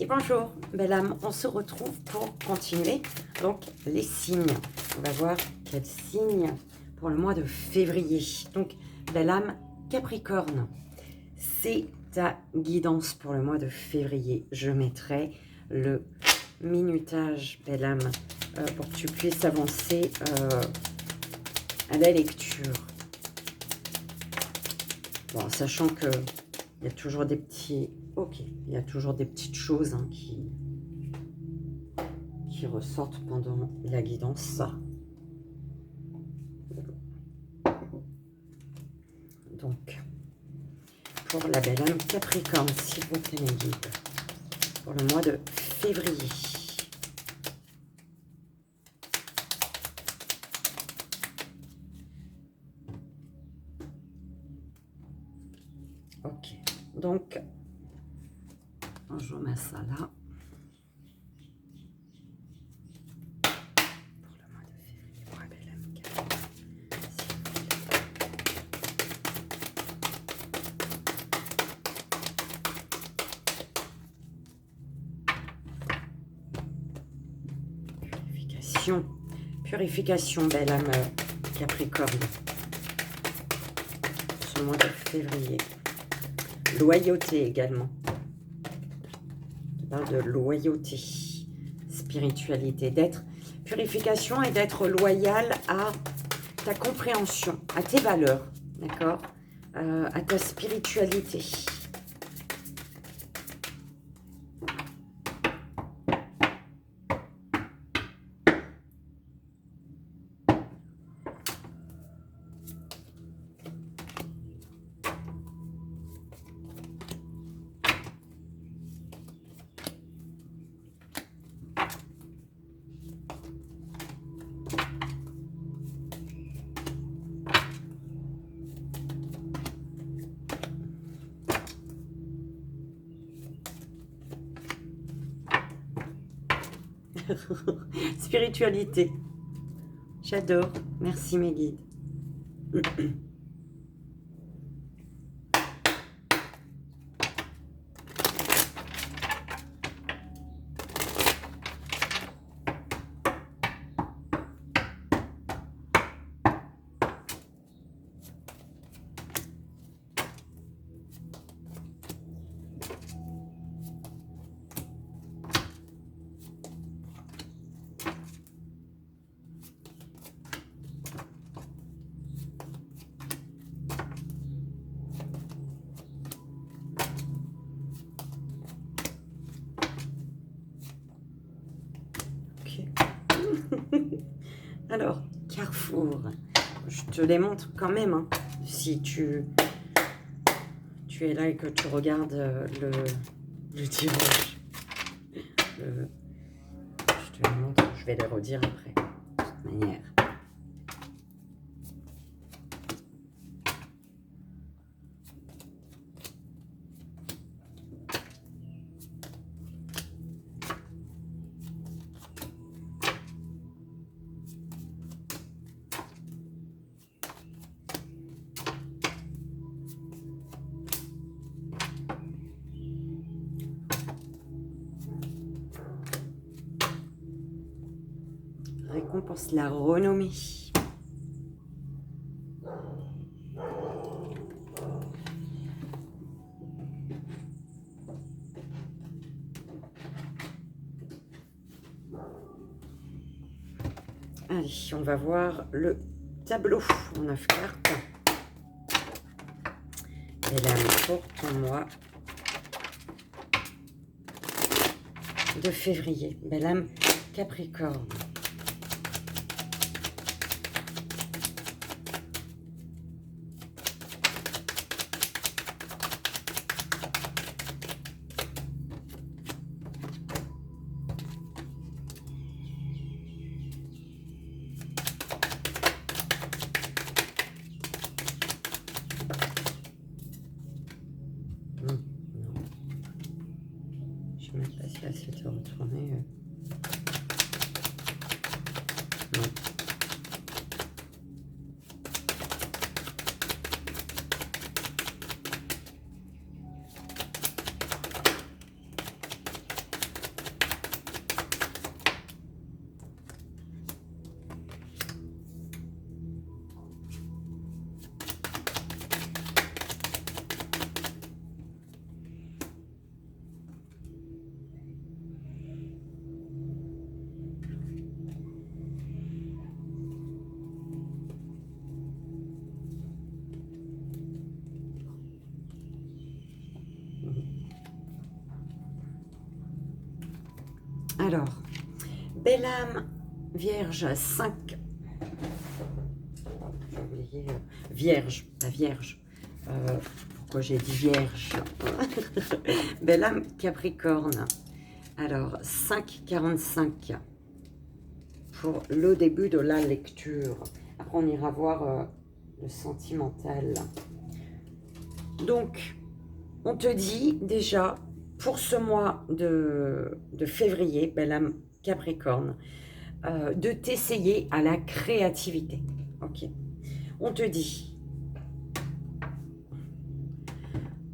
Et bonjour, belle âme, on se retrouve pour continuer donc les signes. On va voir quels signes pour le mois de février. Donc, belle âme Capricorne, c'est ta guidance pour le mois de février. Je mettrai le minutage, belle âme, pour que tu puisses avancer à la lecture. Bon, sachant que il y a toujours des petits... Ok, il y a toujours des petites choses hein, qui ressortent pendant la guidance. Donc, pour la belle âme Capricorne, s'il vous plaît, mes guides, pour le mois de février. Ok, donc, je mets ça là. Pour le mois de février, pour la belle âme Capricorne. Purification, belle âme Capricorne. Ce mois de février. Loyauté également. On parle de loyauté, spiritualité, d'être purification et d'être loyal à ta compréhension, à tes valeurs, d'accord, à ta spiritualité. Spiritualité. J'adore. Merci mes guides. Alors, Carrefour, je te les montre quand même, hein, si tu es là et que tu regardes le tirage. Je te les montre, je vais les redire après, de toute manière. Récompense la renommée. Allez, on va voir le tableau en 9 cartes. Et là, pour ton mois de février. Belle âme Capricorne. Je ne sais même pas si elle s'était retournée. Non. Alors, belle âme, Vierge, 5. J'ai oublié, Vierge, la Vierge. Pourquoi j'ai dit Vierge? Belle âme, Capricorne. Alors, 5,45 pour le début de la lecture. Après, on ira voir le sentimental. Donc, on te dit déjà, pour ce mois de février, belle âme Capricorne, de t'essayer à la créativité. Ok. On te dit,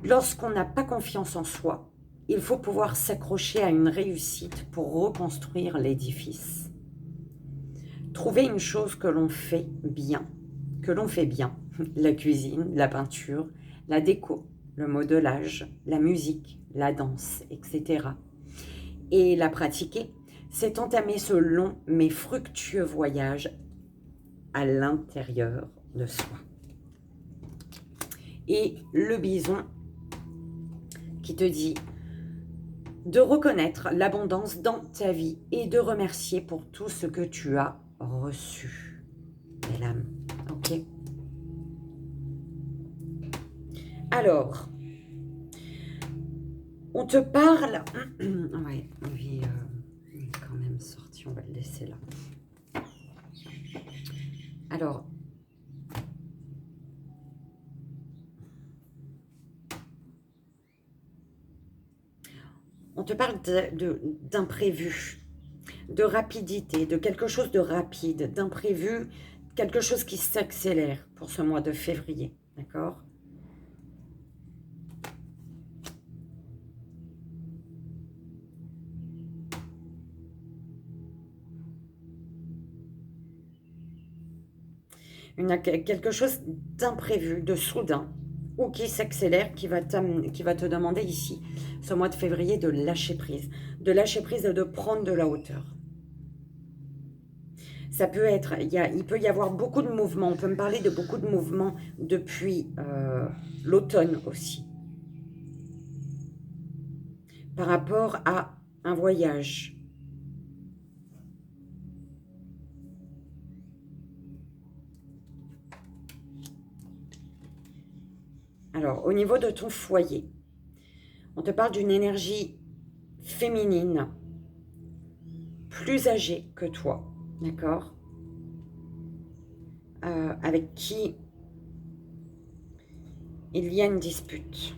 lorsqu'on n'a pas confiance en soi, il faut pouvoir s'accrocher à une réussite pour reconstruire l'édifice. Trouver une chose que l'on fait bien, la cuisine, la peinture, la déco, le modelage, la musique, la danse, etc. Et la pratiquer, c'est entamer ce long mais fructueux voyage à l'intérieur de soi. Et le bison qui te dit de reconnaître l'abondance dans ta vie et de remercier pour tout ce que tu as reçu. Belle âme, ok. Alors, on te parle... ouais, il est quand même sorti, on va le laisser là. Alors, on te parle d'imprévu, de rapidité, de quelque chose de rapide, d'imprévu, quelque chose qui s'accélère pour ce mois de février, d'accord? Quelque chose d'imprévu, de soudain, ou qui s'accélère, qui va te demander ici, ce mois de février, de lâcher prise et de prendre de la hauteur. Ça peut être, il peut y avoir beaucoup de mouvements, on peut me parler de beaucoup de mouvements depuis l'automne aussi, par rapport à un voyage. Alors, au niveau de ton foyer, on te parle d'une énergie féminine, plus âgée que toi, d'accord, avec qui il y a une dispute.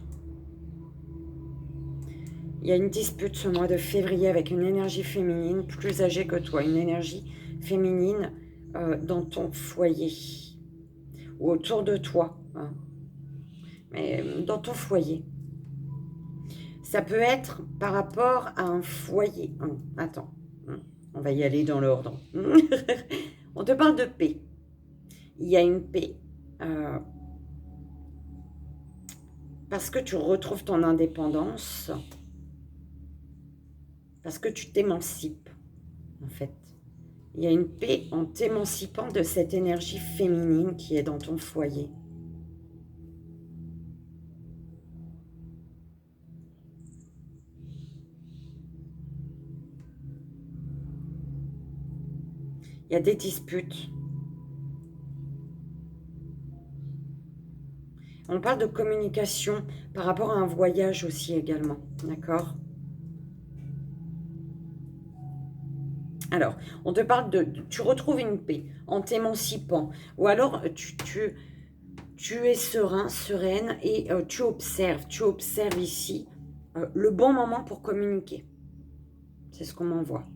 Il y a une dispute ce mois de février avec une énergie féminine plus âgée que toi, une énergie féminine dans ton foyer ou autour de toi, hein. Mais dans ton foyer. Ça peut être par rapport à un foyer. Attends, on va y aller dans l'ordre. On te parle de paix. Il y a une paix. Parce que tu retrouves ton indépendance. Parce que tu t'émancipes, en fait. Il y a une paix en t'émancipant de cette énergie féminine qui est dans ton foyer. Il y a des disputes. On parle de communication par rapport à un voyage aussi également, d'accord? Alors, on te parle tu retrouves une paix en t'émancipant, ou alors tu es serein, sereine, et tu observes ici le bon moment pour communiquer. C'est ce qu'on m'envoie.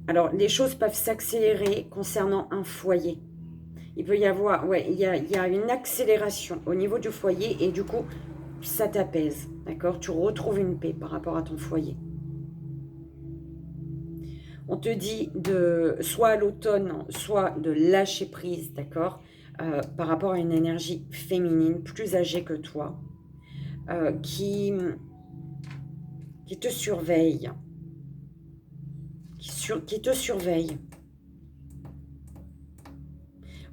Alors, les choses peuvent s'accélérer concernant un foyer. Il peut y avoir, ouais, il y a une accélération au niveau du foyer et du coup, ça t'apaise, d'accord? Tu retrouves une paix par rapport à ton foyer. On te dit soit à l'automne, soit de lâcher prise, d'accord? Par rapport à une énergie féminine plus âgée que toi, qui te surveille, qui te surveille.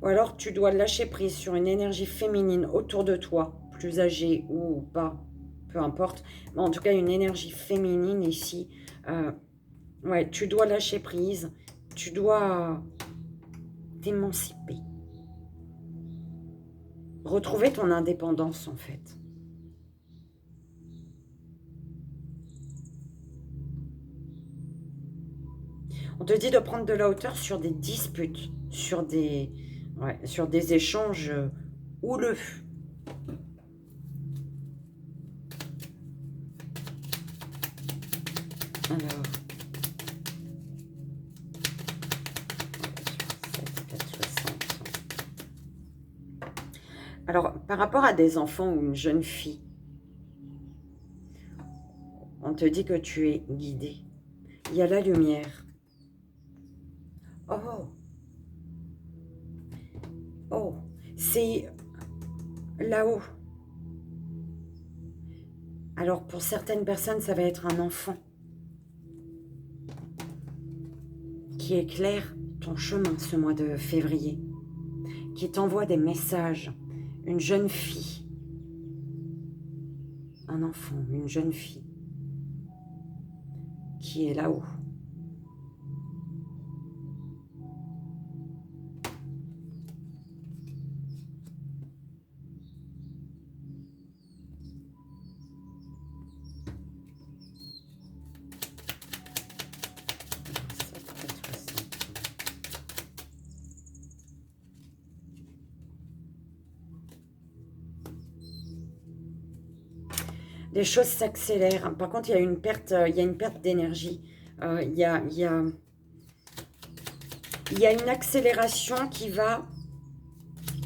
Ou alors tu dois lâcher prise sur une énergie féminine autour de toi, plus âgée ou pas, peu importe. Mais en tout cas, une énergie féminine ici. Ouais, tu dois lâcher prise. Tu dois t'émanciper. Retrouver ton indépendance, en fait. On te dit de prendre de la hauteur sur des disputes, sur des échanges houleux. Alors, 4,60. Alors, par rapport à des enfants ou une jeune fille, on te dit que tu es guidé. Il y a la lumière. Oh, oh, c'est là-haut. Alors, pour certaines personnes, ça va être un enfant qui éclaire ton chemin ce mois de février, qui t'envoie des messages. Une jeune fille, un enfant, une jeune fille qui est là-haut. Les choses s'accélèrent. Par contre, il y a une perte d'énergie. Il y a une accélération qui va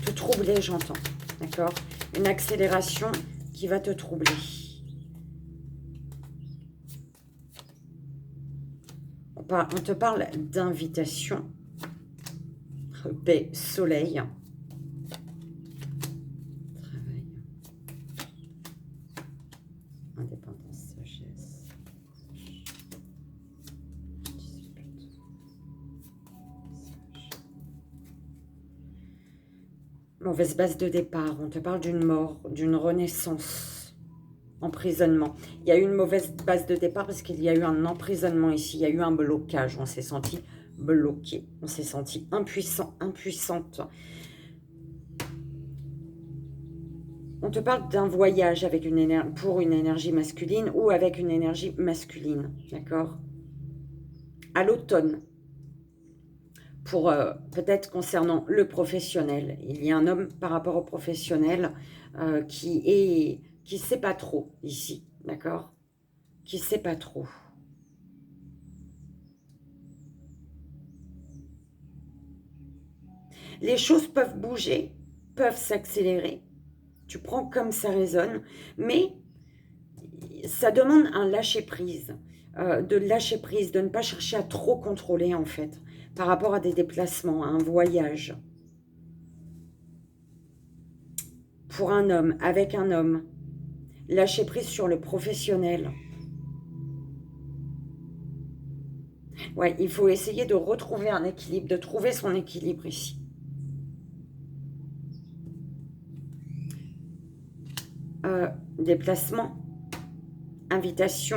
te troubler, j'entends. D'accord? Une accélération qui va te troubler. On te parle d'invitation. Paix, soleil. Travail. Indépendance, sagesse. Dispute. Mauvaise base de départ. On te parle d'une mort, d'une renaissance. Emprisonnement. Il y a eu une mauvaise base de départ parce qu'il y a eu un emprisonnement ici. Il y a eu un blocage. On s'est senti bloqué. On s'est senti impuissant, impuissante. On te parle d'un voyage avec pour une énergie masculine ou avec une énergie masculine. D'accord? À l'automne. Pour peut-être concernant le professionnel. Il y a un homme par rapport au professionnel qui sait pas trop ici. D'accord? Qui sait pas trop. Les choses peuvent bouger, peuvent s'accélérer. Tu prends comme ça résonne, mais ça demande un lâcher-prise, de lâcher prise, de ne pas chercher à trop contrôler en fait, par rapport à des déplacements, à un voyage. Pour un homme, avec un homme, lâcher prise sur le professionnel. Ouais, il faut essayer de retrouver un équilibre, de trouver son équilibre ici. Déplacement, invitation.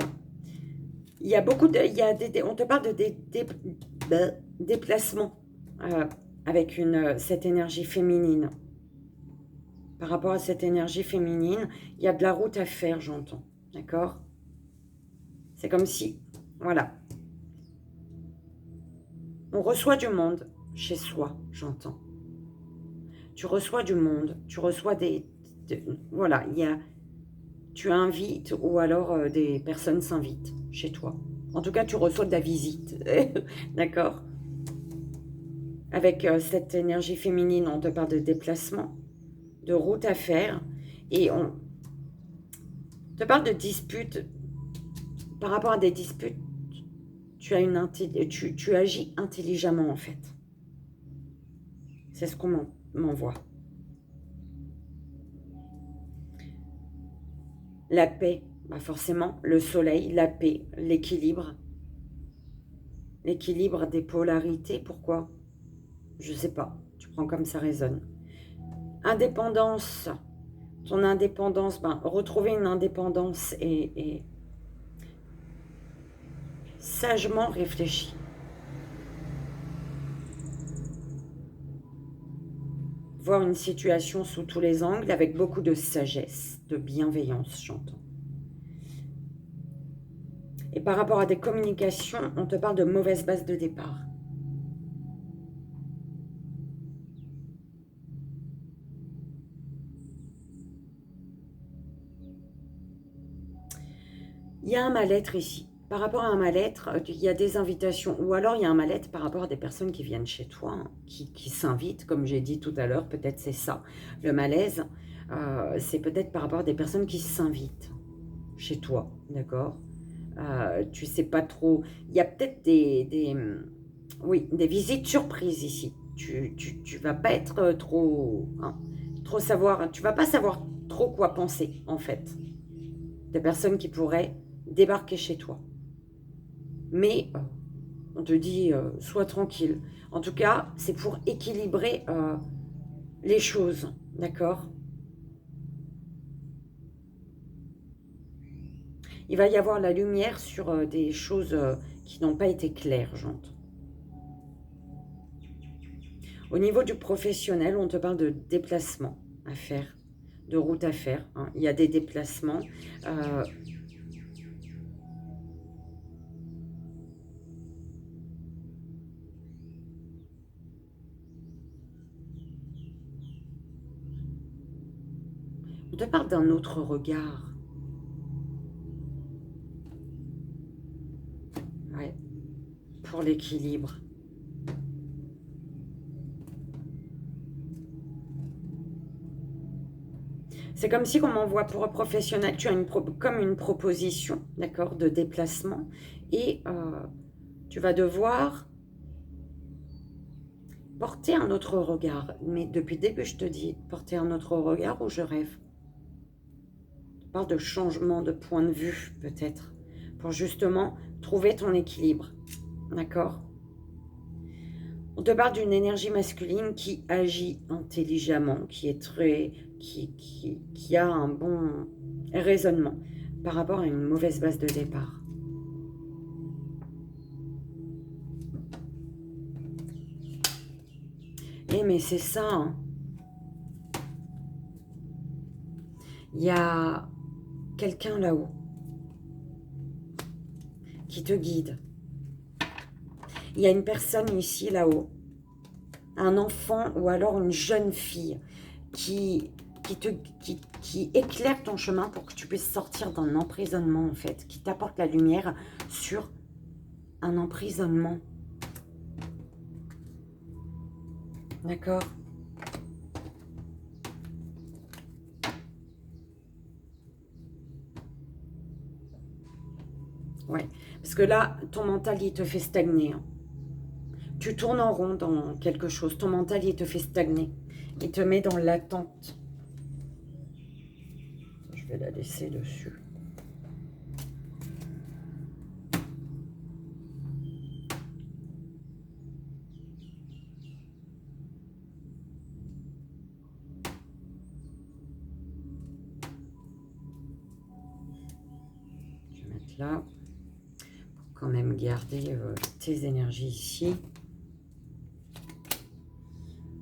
Il y a beaucoup de... on te parle de déplacement avec cette énergie féminine. Par rapport à cette énergie féminine, il y a de la route à faire, j'entends. D'accord? C'est comme si... Voilà. On reçoit du monde chez soi, j'entends. Tu reçois du monde, tu reçois voilà, il y a... Tu invites ou alors des personnes s'invitent chez toi. En tout cas, tu reçois de la visite. D'accord? Avec cette énergie féminine, on te parle de déplacement, de route à faire. Et on te parle de disputes. Par rapport à des disputes, tu agis intelligemment en fait. C'est ce qu'on m'envoie. La paix, bah forcément, le soleil, la paix, l'équilibre. L'équilibre des polarités, pourquoi? Je sais pas. Tu prends comme ça résonne. Indépendance. Ton indépendance, ben, retrouver une indépendance et sagement réfléchi. Voir une situation sous tous les angles avec beaucoup de sagesse, de bienveillance, j'entends. Et par rapport à des communications, on te parle de mauvaise base de départ. Il y a un mal-être ici. Par rapport à un mal-être, il y a des invitations. Ou alors, il y a un mal-être par rapport à des personnes qui viennent chez toi, hein, qui s'invitent, comme j'ai dit tout à l'heure. Peut-être c'est ça. Le malaise, c'est peut-être par rapport à des personnes qui s'invitent chez toi, d'accord? Tu sais pas trop. Il y a peut-être oui, des visites surprises ici. Tu vas pas être trop, hein, trop savoir. Tu vas pas savoir trop quoi penser, en fait. Des personnes qui pourraient débarquer chez toi. Mais on te dit, sois tranquille. En tout cas, c'est pour équilibrer les choses, d'accord? Il va y avoir la lumière sur des choses qui n'ont pas été claires, j'entends. Au niveau du professionnel, on te parle de déplacements à faire, de routes à faire, hein. Il y a des déplacements. On te parle d'un autre regard. Ouais, pour l'équilibre. C'est comme si, comme on voit pour un professionnel, tu as comme une proposition, d'accord, de déplacement. Et tu vas devoir porter un autre regard. Mais depuis le début, je te dis, porter un autre regard où je rêve. Je parle de changement de point de vue, peut-être, pour justement trouver ton équilibre. D'accord? On te parle d'une énergie masculine qui agit intelligemment, qui est très, qui a un bon raisonnement par rapport à une mauvaise base de départ. Eh mais c'est ça, hein. Il y a quelqu'un là-haut qui te guide. Il y a une personne ici là-haut, un enfant ou alors une jeune fille qui éclaire ton chemin pour que tu puisses sortir d'un emprisonnement en fait, qui t'apporte la lumière sur un emprisonnement. D'accord? Ouais, parce que là, ton mental, il te fait stagner, hein. Tu tournes en rond dans quelque chose. Ton mental, il te fait stagner. Il te met dans l'attente. Je vais la laisser dessus. Je vais mettre là. Pour quand même garder tes énergies ici.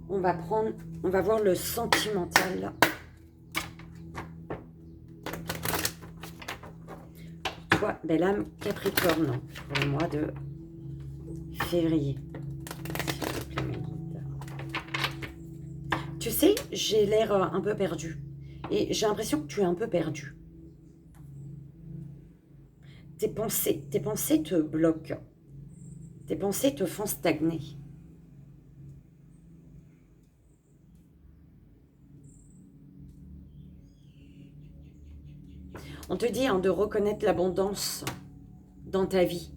On va voir le sentimental là. Toi, belle âme Capricorne, pour le mois de février. Tu sais, j'ai l'air un peu perdu. Et j'ai l'impression que tu es un peu perdu. Tes pensées te bloquent. Tes pensées te font stagner. On te dit hein, de reconnaître l'abondance dans ta vie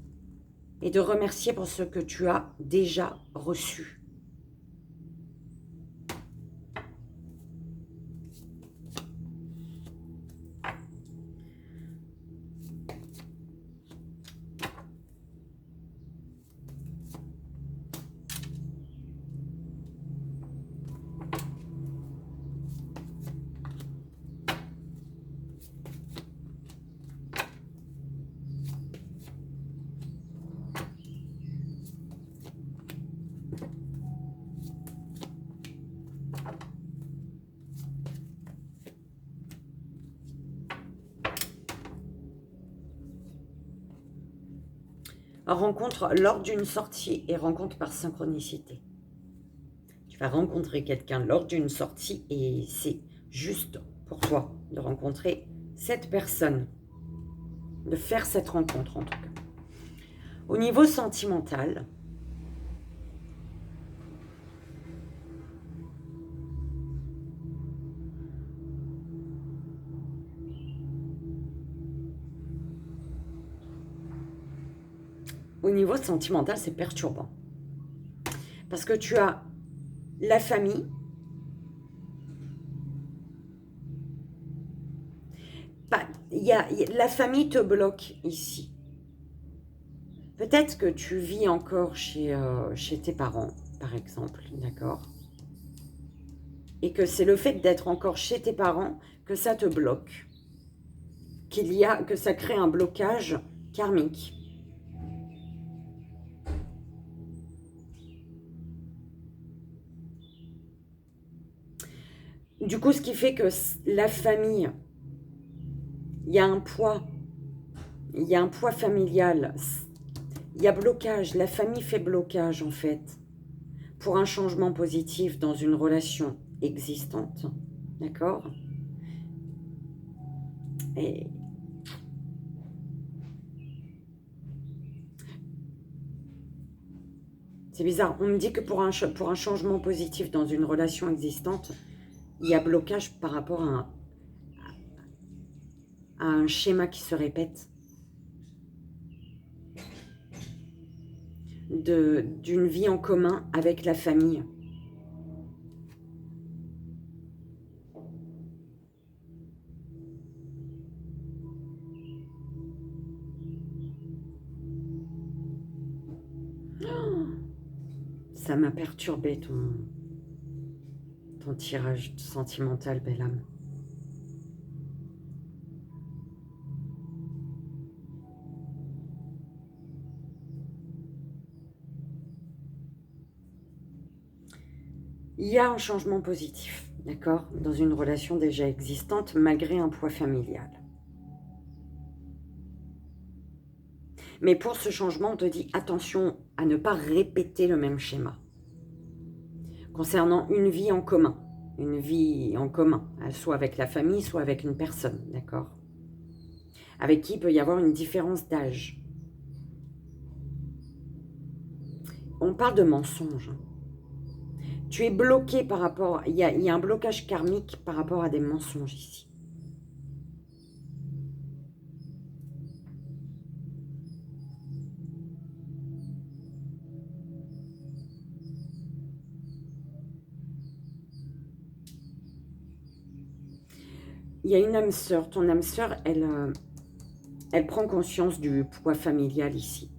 et de remercier pour ce que tu as déjà reçu. Rencontre lors d'une sortie et rencontre par synchronicité. Tu vas rencontrer quelqu'un lors d'une sortie et c'est juste pour toi de rencontrer cette personne, de faire cette rencontre en tout cas. Au niveau sentimental, c'est perturbant. Parce que tu as la famille, la famille te bloque ici. Peut-être que tu vis encore chez tes parents, par exemple, d'accord? Et que c'est le fait d'être encore chez tes parents que ça te bloque. Que ça crée un blocage karmique. Du coup, ce qui fait que la famille, il y a un poids familial, il y a blocage, la famille fait blocage en fait, pour un changement positif dans une relation existante, d'accord? Et c'est bizarre, on me dit que pour un changement positif dans une relation existante, il y a blocage par rapport à un schéma qui se répète. D'une vie en commun avec la famille. Oh, ça m'a perturbé ton tirage sentimental, belle âme. Il y a un changement positif, d'accord, dans une relation déjà existante, malgré un poids familial. Mais pour ce changement, on te dit attention à ne pas répéter le même schéma. Concernant une vie en commun, soit avec la famille, soit avec une personne, d'accord, avec qui il peut y avoir une différence d'âge. On parle de mensonges. Tu es bloqué par rapport... Il y a un blocage karmique par rapport à des mensonges ici. Il y a une âme sœur. Ton âme sœur, elle prend conscience du poids familial ici.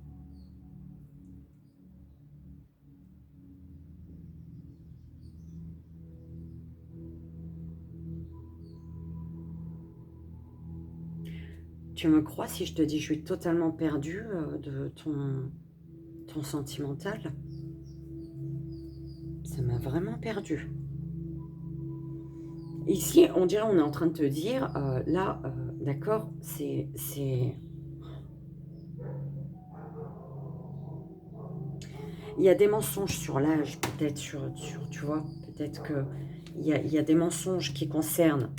Tu me crois si je te dis que je suis totalement perdue de ton sentimental? Ça m'a vraiment perdue. Ici, on dirait on est en train de te dire, là, d'accord, c'est... Il y a des mensonges sur l'âge, peut-être, tu vois, peut-être qu'il y a des mensonges qui concernent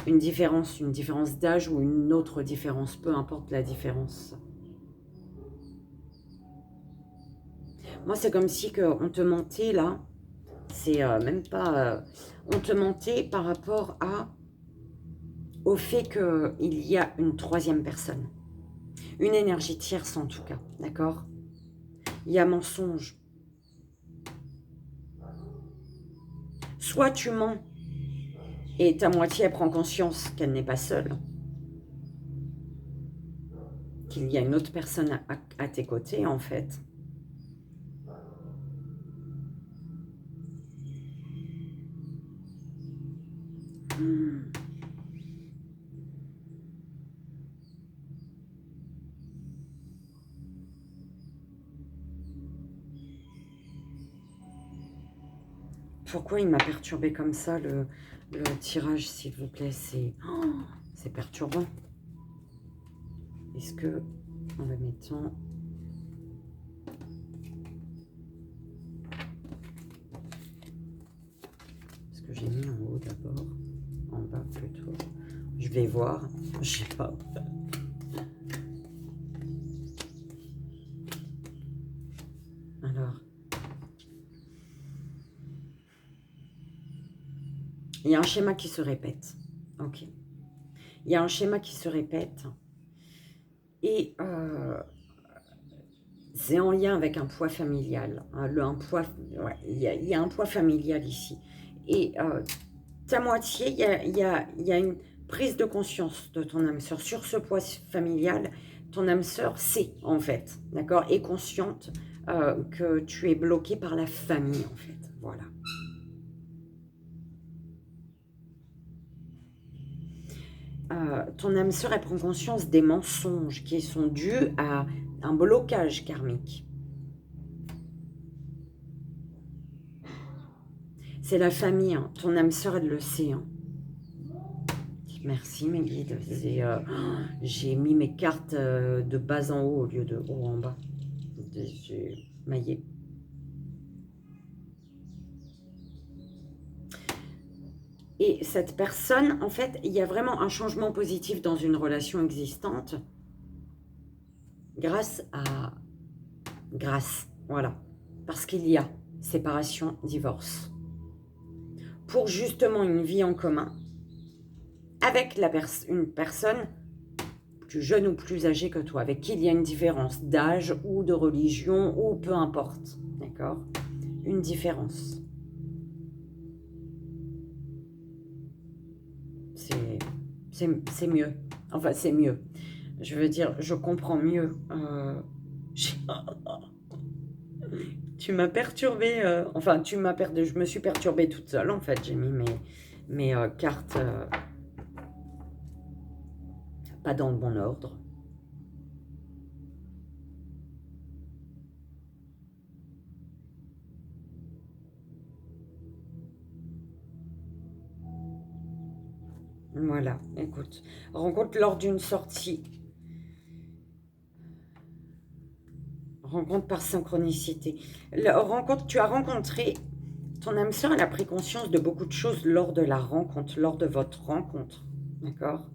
une différence d'âge ou une autre différence, peu importe la différence. Moi, c'est comme si on te mentait, là, c'est même pas... on te mentait par rapport au fait qu'il y a une troisième personne. Une énergie tierce, en tout cas, d'accord? Il y a mensonge. Soit tu mens et ta moitié elle prend conscience qu'elle n'est pas seule, qu'il y a une autre personne à tes côtés en fait. Pourquoi il m'a perturbé comme ça le tirage, s'il vous plaît? C'est perturbant. Est-ce que, en le mettant d'abord. En bas plutôt. Je vais voir. Je sais pas. Alors. Il y a un schéma qui se répète. Ok. Il y a un schéma qui se répète. Et c'est en lien avec un poids familial. Ouais, il y a un poids familial ici. Et ta moitié, il y a une prise de conscience de ton âme sœur. Sur ce poids familial, ton âme sœur sait, en fait, d'accord, est consciente que tu es bloqué par la famille, en fait. Voilà. Ton âme sœur, elle prend conscience des mensonges qui sont dus à un blocage karmique. C'est la famille, hein. Ton âme sœur, elle le sait. Hein. Merci mes guides. J'ai mis mes cartes de bas en haut au lieu de haut en bas. J'ai maillé. Et cette personne, en fait, il y a vraiment un changement positif dans une relation existante grâce, voilà. Parce qu'il y a séparation, divorce. Pour justement une vie en commun avec une personne plus jeune ou plus âgée que toi, avec qui il y a une différence d'âge ou de religion ou peu importe, d'accord? Une différence. C'est mieux. Enfin, c'est mieux. Je veux dire, je comprends mieux. Tu m'as perturbée. Enfin, tu m'as perdu. Je me suis perturbée toute seule, en fait. J'ai mis mes cartes pas dans le bon ordre. Voilà, écoute. Rencontre lors d'une sortie. Rencontre par synchronicité. Rencontre, tu as rencontré, ton âme sœur, elle a pris conscience de beaucoup de choses lors de la rencontre, lors de votre rencontre. D'accord?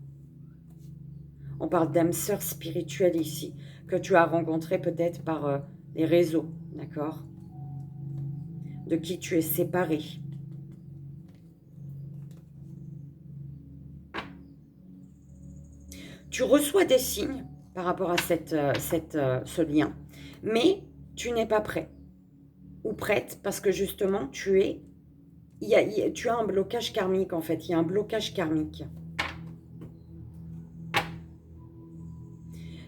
On parle d'âme sœur spirituelle ici, que tu as rencontré peut-être par les réseaux. D'accord? De qui tu es séparé. Tu reçois des signes par rapport à ce lien, mais tu n'es pas prêt ou prête parce que justement, tu as un blocage karmique en fait. Il y a un blocage karmique.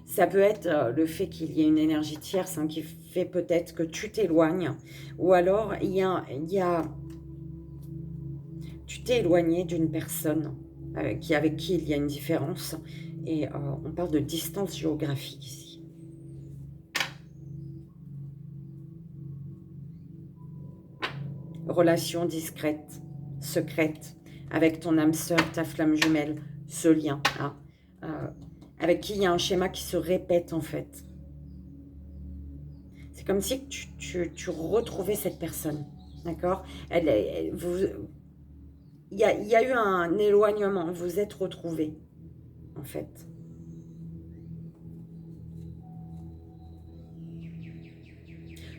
Ça peut être le fait qu'il y ait une énergie tierce hein, qui fait peut-être que tu t'éloignes ou alors tu t'es éloigné d'une personne avec qui il y a une différence. Et on parle de distance géographique ici. Relation discrète, secrète, avec ton âme sœur, ta flamme jumelle, ce lien, hein, avec qui il y a un schéma qui se répète en fait. C'est comme si tu retrouvais cette personne, d'accord? Il y a eu un éloignement, vous êtes retrouvés, en fait.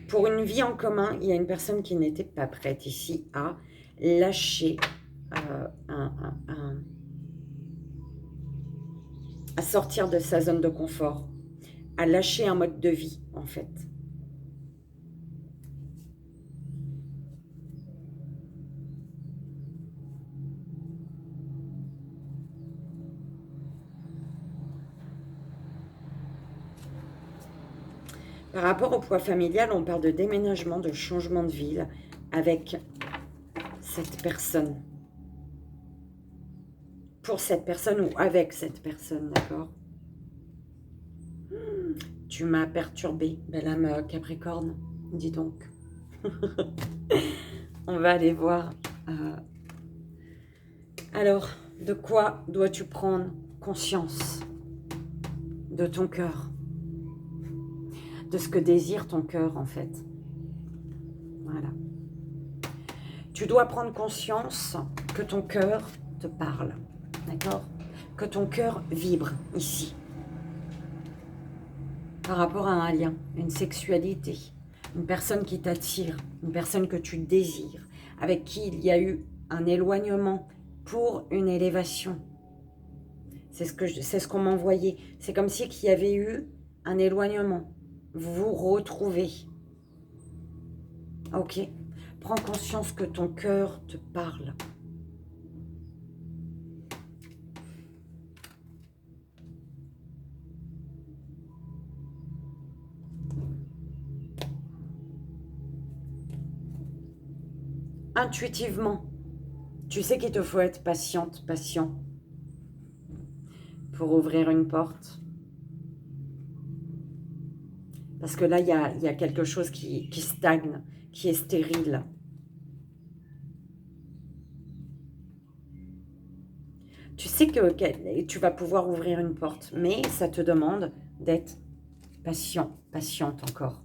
Pour une vie en commun, il y a une personne qui n'était pas prête ici à lâcher, à sortir de sa zone de confort, à lâcher un mode de vie, en fait. Par rapport au poids familial, on parle de déménagement, de changement de ville avec cette personne. Pour cette personne ou avec cette personne, d'accord? Tu m'as perturbée, belle âme Capricorne, dis donc. On va aller voir. Alors, de quoi dois-tu prendre conscience? De ton cœur. De ce que désire ton cœur, en fait. Voilà. Tu dois prendre conscience que ton cœur te parle, d'accord? Que ton cœur vibre ici, par rapport à un lien, une sexualité, une personne qui t'attire, une personne que tu désires, avec qui il y a eu un éloignement pour une élévation. C'est ce qu'on m'envoyait. C'est comme si qu'il y avait eu un éloignement. Vous vous retrouvez. Ok. Prends conscience que ton cœur te parle. Intuitivement, tu sais qu'il te faut être patiente, patient pour ouvrir une porte. Parce que là, il y a quelque chose qui stagne, qui est stérile. Tu sais que tu vas pouvoir ouvrir une porte, mais ça te demande d'être patient, patiente encore.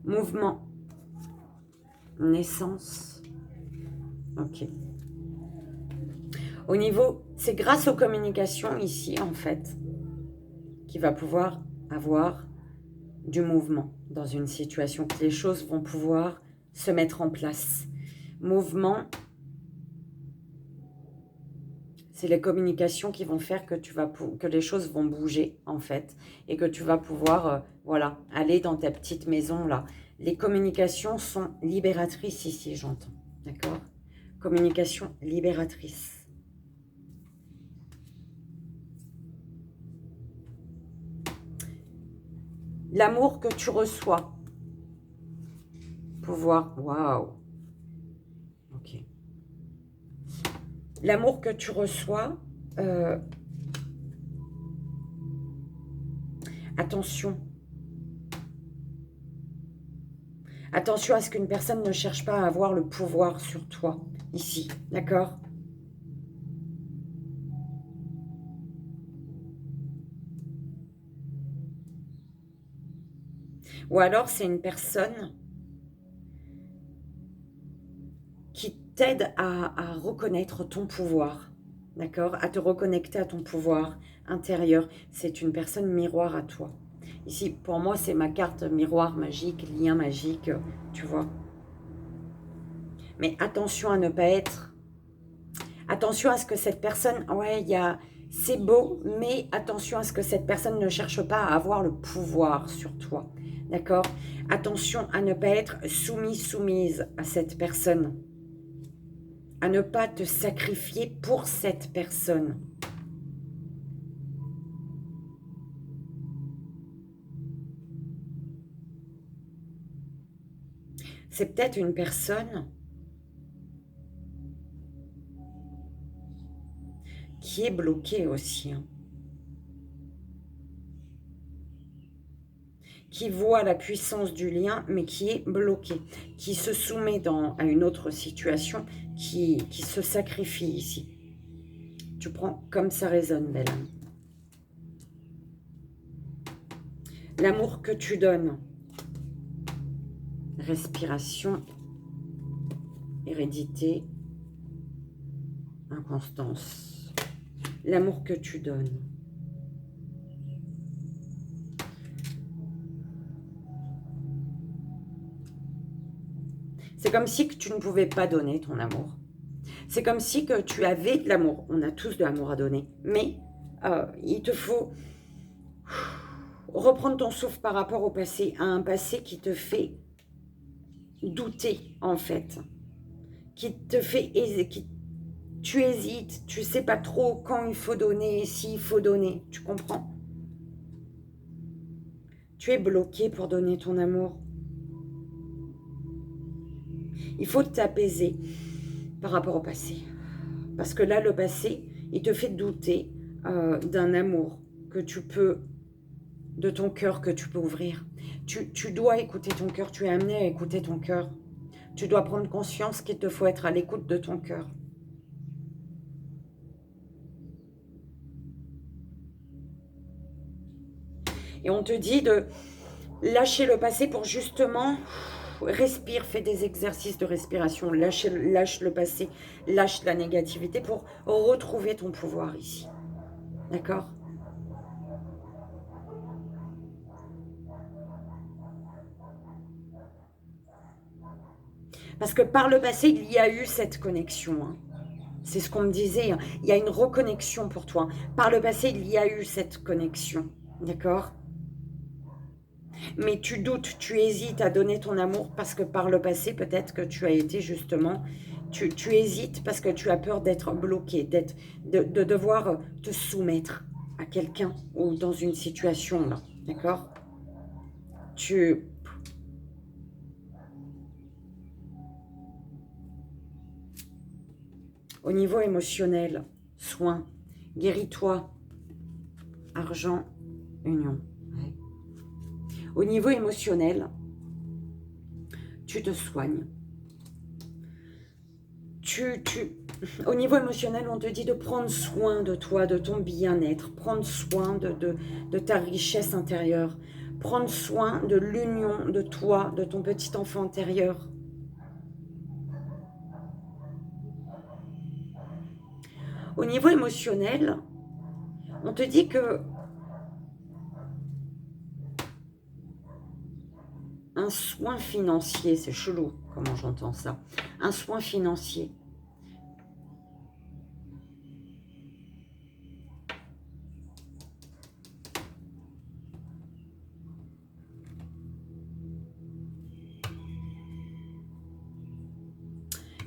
Mouvement, naissance, ok. Au niveau, c'est grâce aux communications ici, en fait, qu'il va pouvoir avoir du mouvement dans une situation, que les choses vont pouvoir se mettre en place. Mouvement, c'est les communications qui vont faire que, que les choses vont bouger, en fait, et que tu vas pouvoir, voilà, aller dans ta petite maison, là. Les communications sont libératrices ici, j'entends, d'accord? Communication libératrice. L'amour que tu reçois. Pouvoir, waouh. Ok. L'amour que tu reçois, attention. Attention à ce qu'une personne ne cherche pas à avoir le pouvoir sur toi, ici, d'accord? Ou alors c'est une personne qui t'aide à reconnaître ton pouvoir, d'accord? À te reconnecter à ton pouvoir intérieur. C'est une personne miroir à toi. Ici, pour moi, c'est ma carte miroir magique, lien magique, tu vois. Mais attention à ne pas être... Attention à ce que cette personne... Ouais, c'est beau, mais attention à ce que cette personne ne cherche pas à avoir le pouvoir sur toi. D'accord? Attention à ne pas être soumise à cette personne. À ne pas te sacrifier pour cette personne. C'est peut-être une personne qui est bloquée aussi. Hein. Qui voit la puissance du lien, mais qui est bloquée. Qui se soumet à une autre situation, qui se sacrifie ici. Tu prends comme ça résonne, belle âme. L'amour que tu donnes. Respiration. Hérédité. Inconstance. L'amour que tu donnes. C'est comme si que tu ne pouvais pas donner ton amour. C'est comme si que tu avais de l'amour. On a tous de l'amour à donner. Mais il te faut reprendre ton souffle par rapport au passé. À un passé qui te fait douter, en fait. Qui te fait... Tu hésites. Tu ne sais pas trop quand il faut donner, s'il faut donner. Tu comprends? Tu es bloqué pour donner ton amour. Il faut t'apaiser par rapport au passé. Parce que là, le passé, il te fait douter d'un amour que tu peux, de ton cœur que tu peux ouvrir. Tu dois écouter ton cœur, tu es amené à écouter ton cœur. Tu dois prendre conscience qu'il te faut être à l'écoute de ton cœur. Et on te dit de lâcher le passé pour justement... Respire, fais des exercices de respiration, lâche le passé, lâche la négativité pour retrouver ton pouvoir ici. D'accord? Parce que par le passé, il y a eu cette connexion. Hein. C'est ce qu'on me disait. Hein. Il y a une reconnexion pour toi. Par le passé, il y a eu cette connexion. D'accord? Mais tu doutes, tu hésites à donner ton amour parce que par le passé, peut-être que tu as été justement... Tu hésites parce que tu as peur d'être bloqué, de devoir te soumettre à quelqu'un ou dans une situation, là. D'accord? Au niveau émotionnel, soin, guéris-toi, argent, union. Ouais. Au niveau émotionnel, tu te soignes. Au niveau émotionnel, on te dit de prendre soin de toi, de ton bien-être, prendre soin de ta richesse intérieure, prendre soin de l'union de toi, de ton petit enfant intérieur. Au niveau émotionnel, on te dit que un soin financier, c'est chelou comment j'entends ça, un soin financier.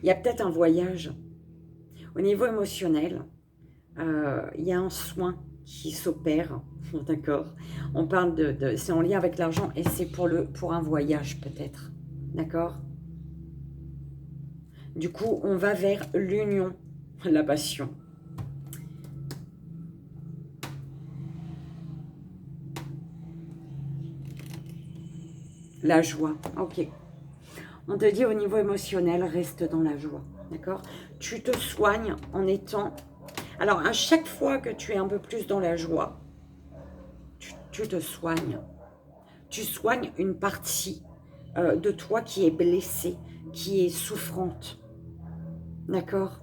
Il y a peut-être un voyage. Au niveau émotionnel, il y a un soin qui s'opère, d'accord? On parle c'est en lien avec l'argent et c'est pour un voyage peut-être, d'accord? Du coup, on va vers l'union, la passion. La joie, ok. On te dit au niveau émotionnel, reste dans la joie, d'accord? Tu te soignes en étant... Alors, à chaque fois que tu es un peu plus dans la joie, tu te soignes. Tu soignes une partie de toi qui est blessée, qui est souffrante, d'accord?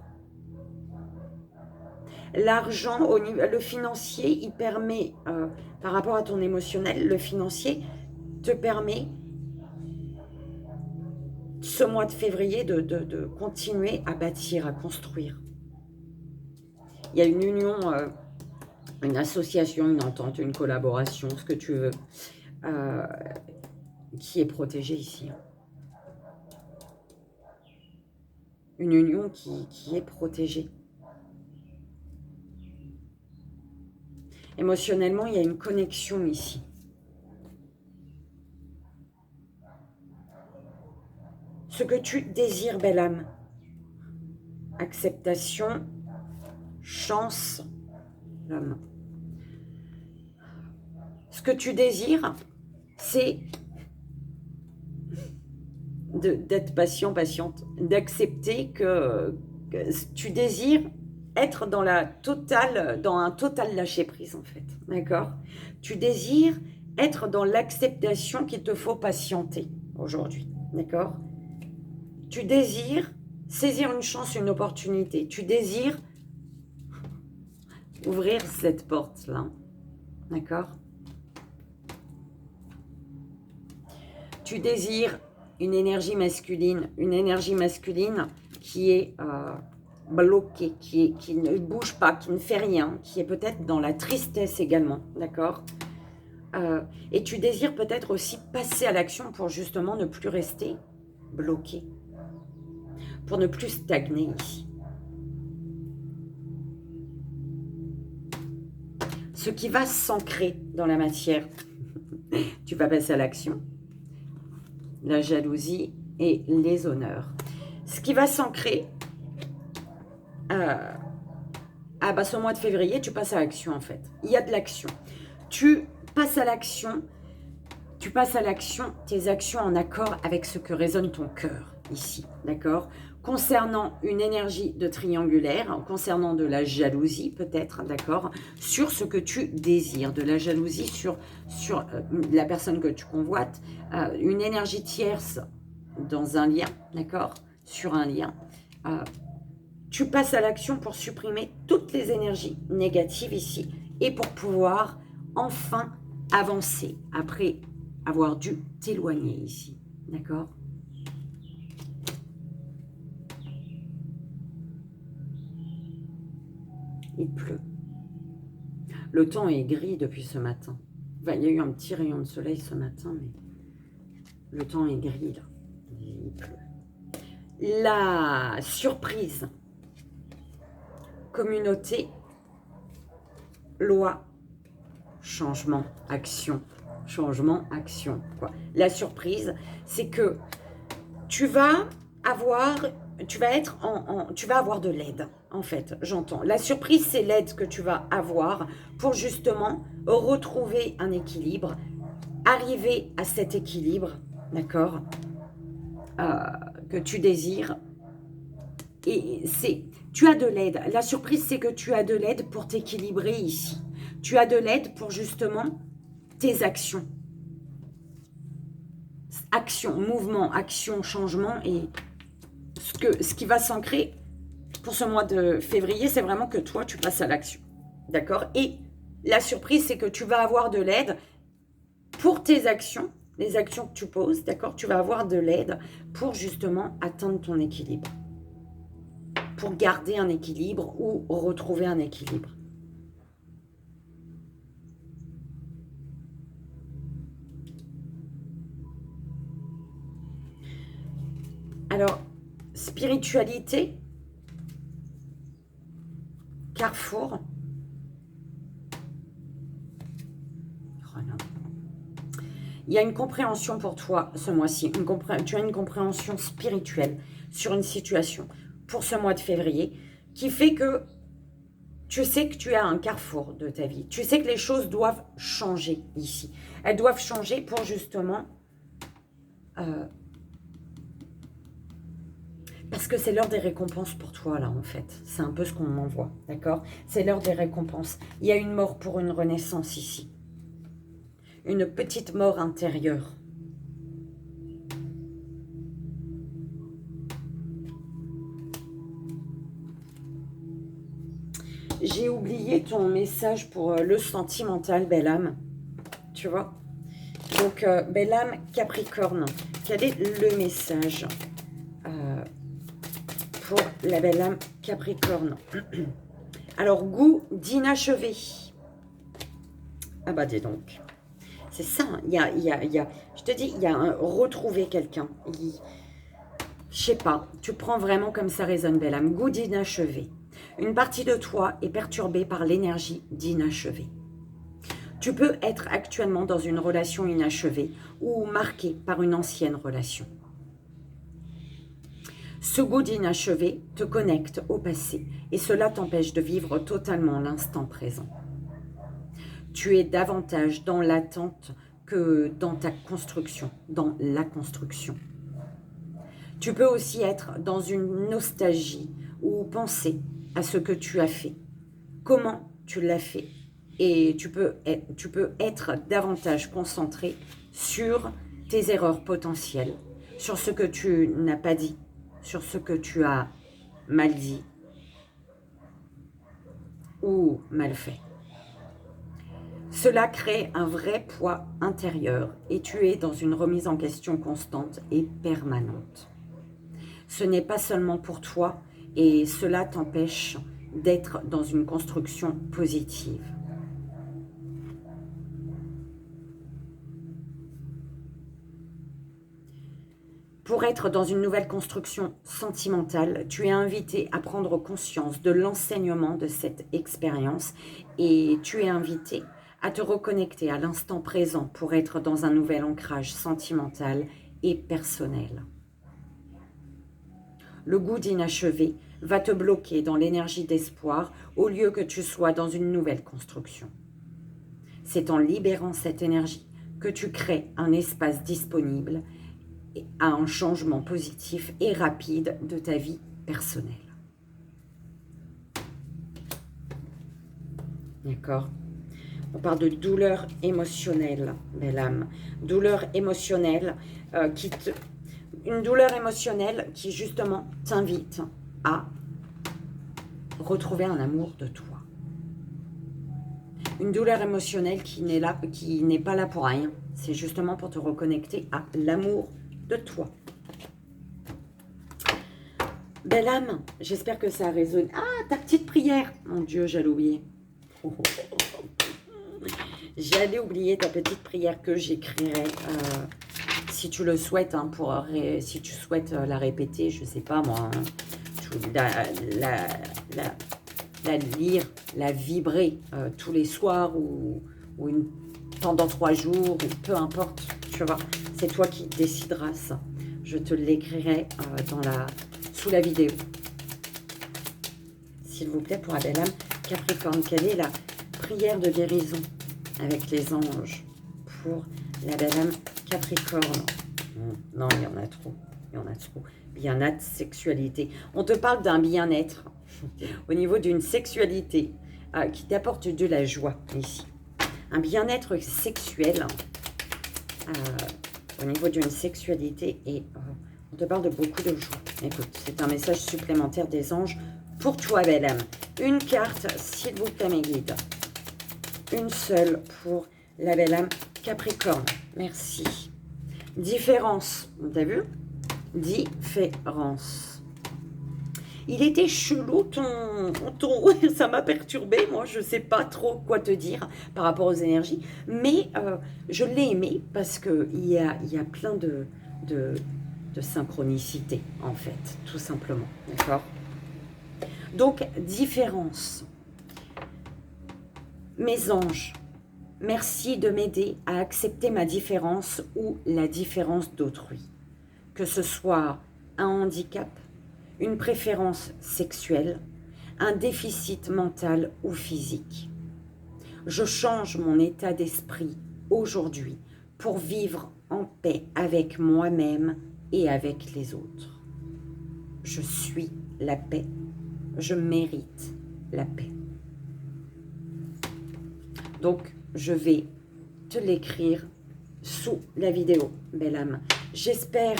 L'argent, le financier, il permet, par rapport à ton émotionnel, le financier te permet, ce mois de février, de continuer à bâtir, à construire. Il y a une union, une association, une entente, une collaboration, ce que tu veux, qui est protégée ici. Une union qui est protégée. Émotionnellement, il y a une connexion ici. Ce que tu désires, belle âme. Acceptation, chance, l'homme. Ce que tu désires, c'est d'être patient, patiente, d'accepter que tu désires être dans un total lâcher prise en fait, d'accord? Tu désires être dans l'acceptation qu'il te faut patienter aujourd'hui, d'accord? Tu désires saisir une chance, une opportunité. Tu désires ouvrir cette porte-là, d'accord? Tu désires une énergie masculine qui est bloquée, qui ne bouge pas, qui ne fait rien, qui est peut-être dans la tristesse également, d'accord? Et tu désires peut-être aussi passer à l'action pour justement ne plus rester bloqué, pour ne plus stagner ici. Ce qui va s'ancrer dans la matière, tu vas passer à l'action. La jalousie et les honneurs. Ce qui va s'ancrer, ce mois de février, tu passes à l'action en fait. Il y a de l'action. Tu passes à l'action, tes actions en accord avec ce que résonne ton cœur ici, d'accord? concernant une énergie de triangulaire, concernant de la jalousie peut-être, d'accord, sur ce que tu désires, de la jalousie sur la personne que tu convoites, une énergie tierce dans un lien, d'accord, sur un lien. Tu passes à l'action pour supprimer toutes les énergies négatives ici et pour pouvoir enfin avancer après avoir dû t'éloigner ici, d'accord? Il pleut. Le temps est gris depuis ce matin. Enfin, il y a eu un petit rayon de soleil ce matin, mais le temps est gris là. Il pleut. La surprise. Communauté. Loi. Changement. Action. Changement. Action. Quoi. La surprise, c'est que tu vas avoir de l'aide, en fait, j'entends. La surprise, c'est l'aide que tu vas avoir pour justement retrouver un équilibre, arriver à cet équilibre, d'accord, que tu désires. Et tu as de l'aide. La surprise, c'est que tu as de l'aide pour t'équilibrer ici. Tu as de l'aide pour justement tes actions. Action, mouvement, action, changement et ce qui va s'ancrer pour ce mois de février, c'est vraiment que toi, tu passes à l'action. D'accord? Et la surprise, c'est que tu vas avoir de l'aide pour tes actions, les actions que tu poses, d'accord? Tu vas avoir de l'aide pour justement atteindre ton équilibre. Pour garder un équilibre ou retrouver un équilibre. Alors, spiritualité, carrefour. Oh non. Il y a une compréhension pour toi ce mois-ci. Tu as une compréhension spirituelle sur une situation pour ce mois de février qui fait que tu sais que tu as un carrefour de ta vie. Tu sais que les choses doivent changer ici. Elles doivent changer pour justement... parce que c'est l'heure des récompenses pour toi, là, en fait. C'est un peu ce qu'on m'envoie, d'accord? C'est l'heure des récompenses. Il y a une mort pour une renaissance ici. Une petite mort intérieure. J'ai oublié ton message pour le sentimental, belle âme. Tu vois? Donc, belle âme Capricorne. Quel est le message pour la belle âme Capricorne? Alors, goût d'inachevé. Ah bah dis donc. C'est ça, hein. Je te dis, il y a un retrouver quelqu'un. Je sais pas, tu prends vraiment comme ça résonne, belle âme. Goût d'inachevé. Une partie de toi est perturbée par l'énergie d'inachevé. Tu peux être actuellement dans une relation inachevée ou marquée par une ancienne relation. Ce goût d'inachevé te connecte au passé et cela t'empêche de vivre totalement l'instant présent. Tu es davantage dans l'attente que dans ta construction, dans la construction. Tu peux aussi être dans une nostalgie ou penser à ce que tu as fait, comment tu l'as fait. Et tu peux être davantage concentré sur tes erreurs potentielles, sur ce que tu n'as pas dit, sur ce que tu as mal dit ou mal fait. Cela crée un vrai poids intérieur et tu es dans une remise en question constante et permanente. Ce n'est pas seulement pour toi et cela t'empêche d'être dans une construction positive. Pour être dans une nouvelle construction sentimentale, tu es invité à prendre conscience de l'enseignement de cette expérience et tu es invité à te reconnecter à l'instant présent pour être dans un nouvel ancrage sentimental et personnel. Le goût d'inachevé va te bloquer dans l'énergie d'espoir au lieu que tu sois dans une nouvelle construction. C'est en libérant cette énergie que tu crées un espace disponible à un changement positif et rapide de ta vie personnelle. D'accord? On parle de douleur émotionnelle, belle âme. Douleur émotionnelle une douleur émotionnelle qui justement t'invite à retrouver un amour de toi. Une douleur émotionnelle qui n'est pas là pour rien. C'est justement pour te reconnecter à l'amour de toi. Belle âme, j'espère que ça résonne. Ah, ta petite prière. Mon Dieu, j'allais oublier. J'allais oublier ta petite prière que j'écrirai. Si tu le souhaites, hein, si tu souhaites la répéter, je ne sais pas moi, hein, la lire, la vibrer tous les soirs ou pendant 3 jours, ou peu importe, tu vois, c'est toi qui décideras ça. Je te l'écrirai sous la vidéo. S'il vous plaît, pour la belle âme Capricorne, quelle est la prière de guérison avec les anges pour la belle âme Capricorne? Non, il y en a trop. Il y en a trop. Bien-être, sexualité. On te parle d'un bien-être au niveau d'une sexualité qui t'apporte de la joie ici. Un bien-être sexuel au niveau d'une sexualité et on te parle de beaucoup de joie. Écoute, c'est un message supplémentaire des anges pour toi, belle âme. Une carte, s'il vous plaît, mes guides. Une seule pour la belle âme Capricorne. Merci. Différence. T'as vu? Différence. Il était chelou ça m'a perturbé. Moi, je ne sais pas trop quoi te dire par rapport aux énergies. Mais je l'ai aimé parce qu'il y a plein de synchronicité, en fait, tout simplement. D'accord? Donc, différence. Mes anges, merci de m'aider à accepter ma différence ou la différence d'autrui. Que ce soit un handicap, une préférence sexuelle, un déficit mental ou physique. Je change mon état d'esprit aujourd'hui pour vivre en paix avec moi-même et avec les autres. Je suis la paix. Je mérite la paix. Donc, je vais te l'écrire sous la vidéo, belle âme. J'espère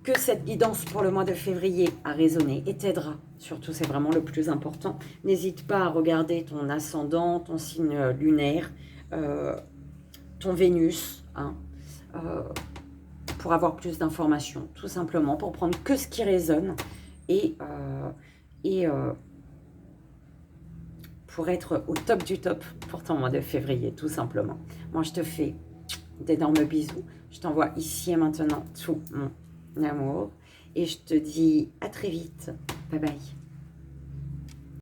que cette guidance pour le mois de février a résonné et t'aidera. Surtout, c'est vraiment le plus important. N'hésite pas à regarder ton ascendant, ton signe lunaire, ton Vénus, hein, pour avoir plus d'informations, tout simplement, pour prendre que ce qui résonne et pour être au top du top pour ton mois de février, tout simplement. Moi, je te fais d'énormes bisous. Je t'envoie ici et maintenant tout mon amour. Et je te dis à très vite. Bye bye.